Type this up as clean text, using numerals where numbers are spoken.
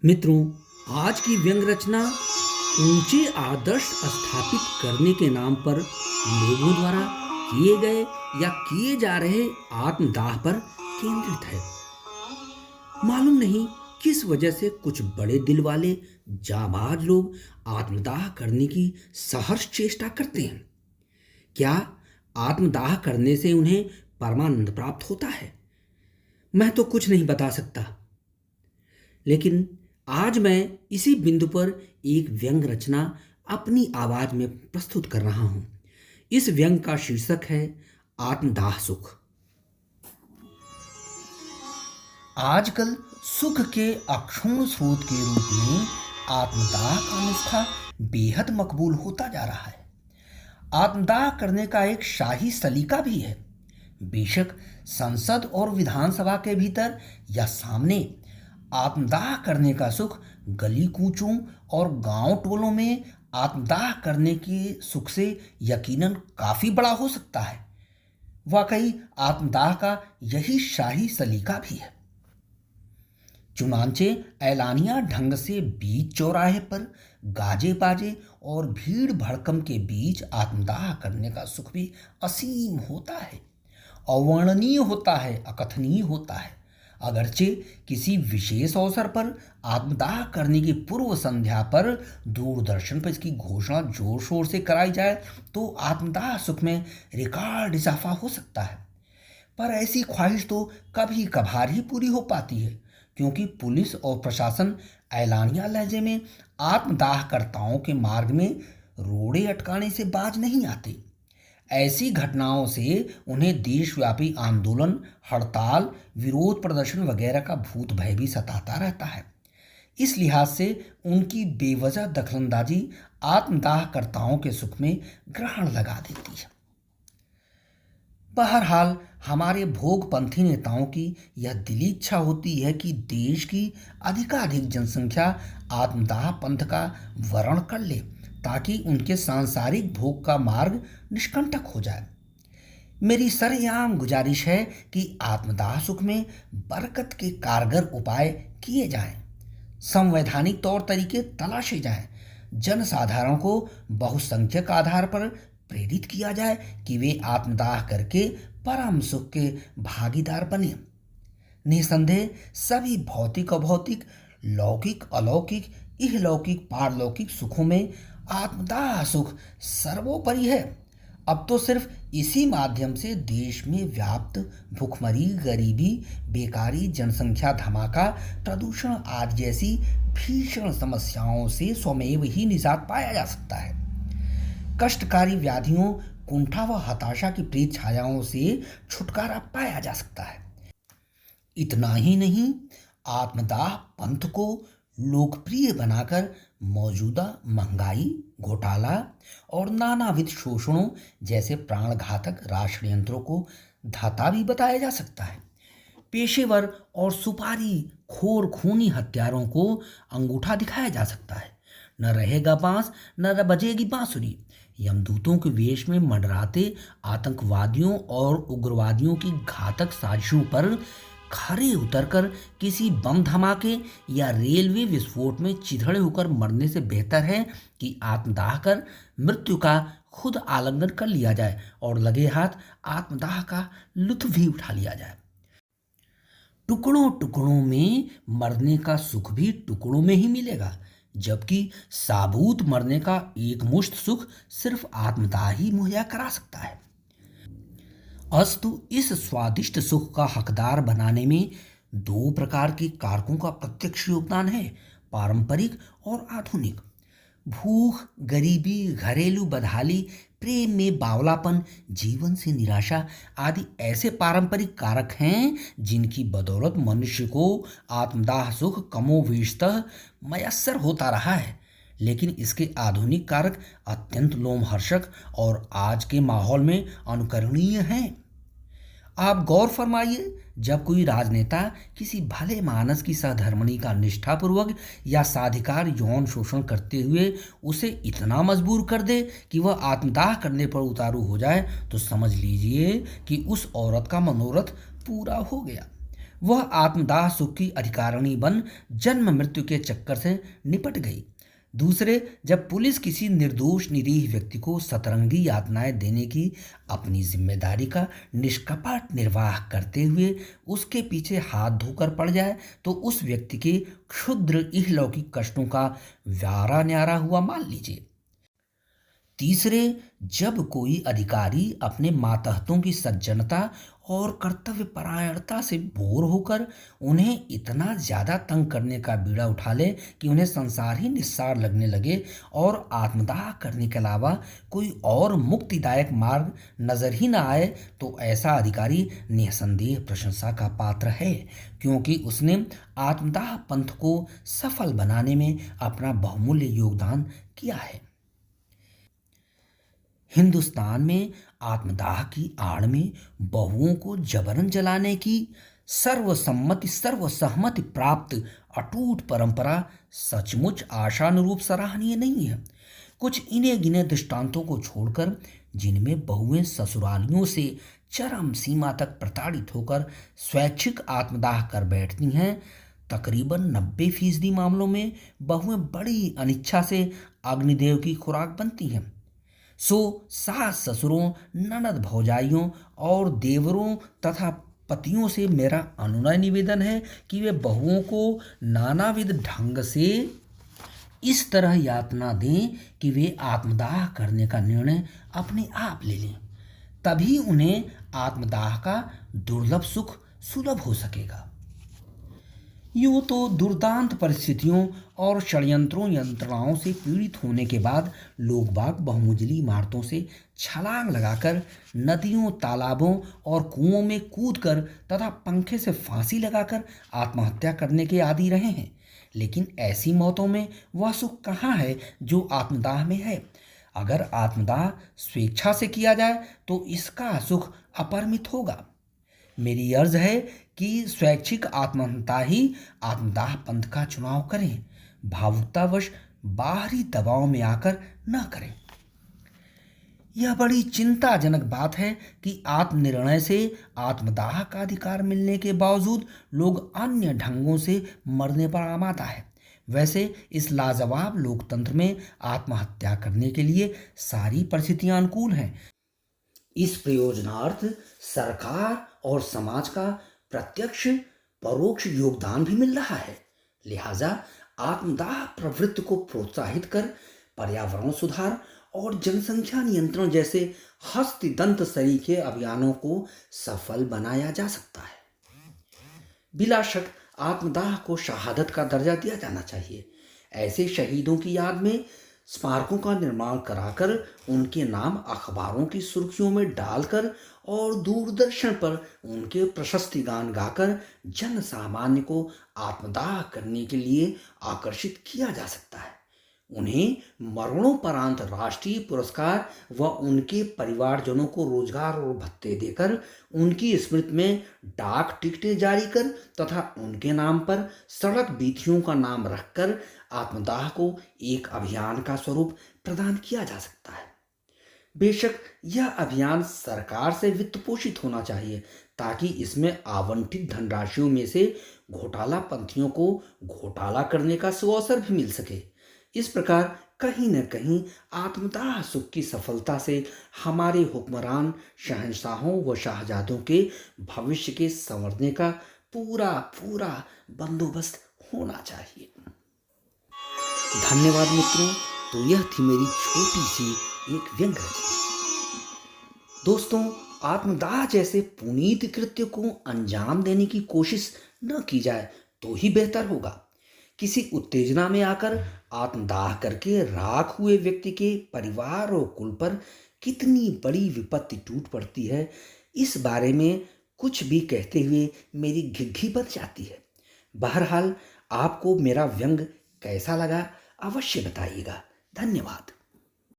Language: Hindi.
मित्रों, आज की व्यंग रचना ऊंचे आदर्श स्थापित करने के नाम पर लोगों द्वारा किए गए या किए जा रहे आत्मदाह पर केंद्रित है। मालूम नहीं किस वजह से कुछ बड़े दिल वाले जाबाज लोग आत्मदाह करने की सहर्ष चेष्टा करते हैं। क्या आत्मदाह करने से उन्हें परमानंद प्राप्त होता है? मैं तो कुछ नहीं बता सकता, लेकिन आज मैं इसी बिंदु पर एक व्यंग रचना अपनी आवाज में प्रस्तुत कर रहा हूं। इस व्यंग का शीर्षक है आत्मदाह सुख। आजकल सुख के अक्षुण्ण स्रोत के रूप में आत्मदाह का नुस्खा बेहद मकबूल होता जा रहा है। आत्मदाह करने का एक शाही सलीका भी है। बेशक संसद और विधानसभा के भीतर या सामने आत्मदाह करने का सुख गली कूचों और गांव टोलों में आत्मदाह करने के सुख से यकीनन काफी बड़ा हो सकता है। वाकई आत्मदाह का यही शाही सलीका भी है। चुनांचे ऐलानिया ढंग से बीच चौराहे पर गाजे बाजे और भीड़ भड़कम के बीच आत्मदाह करने का सुख भी असीम होता है, अवर्णनीय होता है, अकथनीय होता है। अगरचे किसी विशेष अवसर पर आत्मदाह करने की पूर्व संध्या पर दूरदर्शन पर इसकी घोषणा जोर शोर से कराई जाए तो आत्मदाह सुख में रिकॉर्ड इजाफा हो सकता है। पर ऐसी ख्वाहिश तो कभी कभार ही पूरी हो पाती है, क्योंकि पुलिस और प्रशासन ऐलानिया लहजे में आत्मदाहकर्ताओं के मार्ग में रोड़े अटकाने से बाज नहीं आते। ऐसी घटनाओं से उन्हें देशव्यापी आंदोलन, हड़ताल, विरोध प्रदर्शन वगैरह का भूत भय भी सताता रहता है। इस लिहाज से उनकी बेवजह दखलंदाजी आत्मदाहकर्ताओं के सुख में ग्रहण लगा देती है। बहरहाल हमारे भोगपंथी नेताओं की यह दिली इच्छा होती है कि देश की अधिकाधिक जनसंख्या आत्मदाह पंथ का वर्ण कर ले, ताकि उनके सांसारिक भोग का मार्ग निष्कंटक हो जाए। मेरी सरेआम गुजारिश है कि आत्मदाह सुख में बरकत के कारगर उपाय किए जाएं, संवैधानिक तौर तरीके तलाशे जाएं, जनसाधारण को बहुसंख्यक आधार पर प्रेरित किया जाए कि वे आत्मदाह करके परम सुख के भागीदार बने। निसंदेह सभी भौतिक अभौतिक, लौकिक अलौकिक, इहलौकिक पारलौकिक सुखों में आत्मदाह सुख सर्वोपरि है। अब तो सिर्फ इसी माध्यम से देश में व्याप्त भूखमरी, गरीबी, बेकारी, जनसंख्या धमाका, प्रदूषण आदि जैसी भीषण समस्याओं से स्वमेव ही निजात पाया जा सकता है। कष्टकारी व्याधियों, कुंठा व हताशा की प्रेत छायाओं से छुटकारा पाया जा सकता है। इतना ही नहीं, आत्मदाह पंथ को लोकप्रिय बनाकर मौजूदा महंगाई, घोटाला और नानाविध शोषणों जैसे प्राणघातक राष्ट्रयंत्रों को धाता भी बताया जा सकता है। पेशेवर और सुपारी खोर खूनी हत्यारों को अंगूठा दिखाया जा सकता है। न रहेगा बांस, न बजेगी बांसुरी। यमदूतों के वेश में मंडराते आतंकवादियों और उग्रवादियों की घातक साजिशों पर खरे उतरकर किसी बम धमाके या रेलवे विस्फोट में चिथड़े होकर मरने से बेहतर है कि आत्मदाह कर मृत्यु का खुद आलिंगन कर लिया जाए और लगे हाथ आत्मदाह का लुत्फ भी उठा लिया जाए। टुकड़ों टुकड़ों में मरने का सुख भी टुकड़ों में ही मिलेगा, जबकि साबूत मरने का एकमुश्त सुख सिर्फ आत्मदाह ही मुहैया करा सकता है। अस्तु इस स्वादिष्ट सुख का हकदार बनाने में दो प्रकार के कारकों का प्रत्यक्ष योगदान है, पारंपरिक और आधुनिक। भूख, गरीबी, घरेलू बदहाली, प्रेम में बावलापन, जीवन से निराशा आदि ऐसे पारंपरिक कारक हैं जिनकी बदौलत मनुष्य को आत्मदाह सुख कमोवेशतः मयस्सर होता रहा है। लेकिन इसके आधुनिक कारक अत्यंत लोमहर्षक और आज के माहौल में अनुकरणीय हैं। आप गौर फरमाइए, जब कोई राजनेता किसी भले मानस की सहधर्मिणी का निष्ठापूर्वक या साधिकार यौन शोषण करते हुए उसे इतना मजबूर कर दे कि वह आत्मदाह करने पर उतारू हो जाए, तो समझ लीजिए कि उस औरत का मनोरथ पूरा हो गया। वह आत्मदाह सुख की अधिकारिणी बन जन्म मृत्यु के चक्कर से निपट गई। दूसरे, जब पुलिस किसी निर्दोष निरीह व्यक्ति को सतरंगी यातनाएं देने की अपनी जिम्मेदारी का निष्कपट निर्वाह करते हुए उसके पीछे हाथ धोकर पड़ जाए तो उस व्यक्ति के क्षुद्र इहलौकिक कष्टों का व्यारा न्यारा हुआ मान लीजिए। तीसरे, जब कोई अधिकारी अपने मातहतों की सज्जनता और कर्तव्य परायणता से बोर होकर उन्हें इतना ज्यादा तंग करने का बीड़ा उठा ले कि उन्हें संसार ही निस्सार लगने लगे और आत्मदाह करने के अलावा कोई और मुक्तिदायक मार्ग नजर ही ना आए, तो ऐसा अधिकारी निसंदेह प्रशंसा का पात्र है, क्योंकि उसने आत्मदाह पंथ को सफल बनाने में अपना बहुमूल्य योगदान किया है। हिंदुस्तान में आत्मदाह की आड़ में बहुओं को जबरन जलाने की सर्वसहमति प्राप्त अटूट परंपरा सचमुच आशानुरूप सराहनीय नहीं है। कुछ इने गिने दृष्टांतों को छोड़कर, जिनमें बहुएं ससुरालियों से चरम सीमा तक प्रताड़ित होकर स्वैच्छिक आत्मदाह कर बैठती हैं, तकरीबन 90% मामलों में बहुएं बड़ी अनिच्छा से अग्निदेव की खुराक बनती हैं। सो सास ससुरों, ननद भौजाइयों और देवरों तथा पतियों से मेरा अनुनय निवेदन है कि वे बहुओं को नानाविध ढंग से इस तरह यातना दें कि वे आत्मदाह करने का निर्णय अपने आप ले लें। तभी उन्हें आत्मदाह का दुर्लभ सुख सुलभ हो सकेगा। यूं तो दुर्दांत परिस्थितियों और षड्यंत्रों यंत्रणाओं से पीड़ित होने के बाद लोग बाग बहुमंजिली इमारतों से छलांग लगाकर, नदियों, तालाबों और कुओं में कूदकर तथा पंखे से फांसी लगाकर आत्महत्या करने के आदी रहे हैं। लेकिन ऐसी मौतों में वह सुख कहाँ है जो आत्मदाह में है। अगर आत्मदाह स्वेच्छा से किया जाए तो इसका सुख अपरिमित होगा। मेरी अर्ज है कि स्वैच्छिक आत्महत्या ही आत्मदाह पंथ का चुनाव करें, भावुकतावश बाहरी दबाव में आकर न करें। यह बड़ी चिंताजनक बात है कि आत्मनिर्णय से आत्मदाह का अधिकार मिलने के बावजूद लोग अन्य ढंगों से मरने पर आमादा है। वैसे इस लाजवाब लोकतंत्र में आत्महत्या करने के लिए सारी परिस्थितियां अनुकूल हैं। इस प्रयोजनार्थ सरकार और समाज का प्रत्यक्ष परोक्ष योगदान भी मिल रहा है। लिहाजा आत्मदाह प्रवृत्ति को प्रोत्साहित कर पर्यावरण सुधार और जनसंख्या नियंत्रण जैसे हस्तदंत सरीखे अभियानों को सफल बनाया जा सकता है। बिला शक आत्मदाह को शहादत का दर्जा दिया जाना चाहिए। ऐसे शहीदों की याद में स्मारकों का निर्माण कराकर, उनके नाम अखबारों की सुर्खियों में डालकर और दूरदर्शन पर उनके प्रशस्ति गान गाकर जन सामान्य को आत्मदाह करने के लिए आकर्षित किया जा सकता है। उन्हें मरणोपरांत राष्ट्रीय पुरस्कार व उनके परिवारजनों को रोजगार और भत्ते देकर, उनकी स्मृति में डाक टिकटें जारी कर तथा उनके नाम पर सड़क बीथियों का नाम रखकर आत्मदाह को एक अभियान का स्वरूप प्रदान किया जा सकता है। बेशक यह अभियान सरकार से वित्त पोषित होना चाहिए, ताकि इसमें आवंटित धनराशियों में से घोटाला पंथियों को घोटाला करने का सुअवसर भी मिल सके। इस प्रकार कहीं न कहीं आत्मदाह सुख की सफलता से हमारे हुक्मरान, शहंशाहों व शाहजादों के भविष्य के संवरने का पूरा पूरा बंदोबस्त होना चाहिए। धन्यवाद मित्रों। तो यह थी मेरी छोटी सी एक व्यंग रचना। दोस्तों, आत्मदाह जैसे पुनीत कृत्य को अंजाम देने की कोशिश न की जाए तो ही बेहतर होगा। किसी उत्तेजना में आकर आत्मदाह करके राख हुए व्यक्ति के परिवार और कुल पर कितनी बड़ी विपत्ति टूट पड़ती है, इस बारे में कुछ भी कहते हुए मेरी घिघी बच जाती है। बहरहाल आपको मेरा व्यंग कैसा लगा अवश्य बताइएगा। धन्यवाद।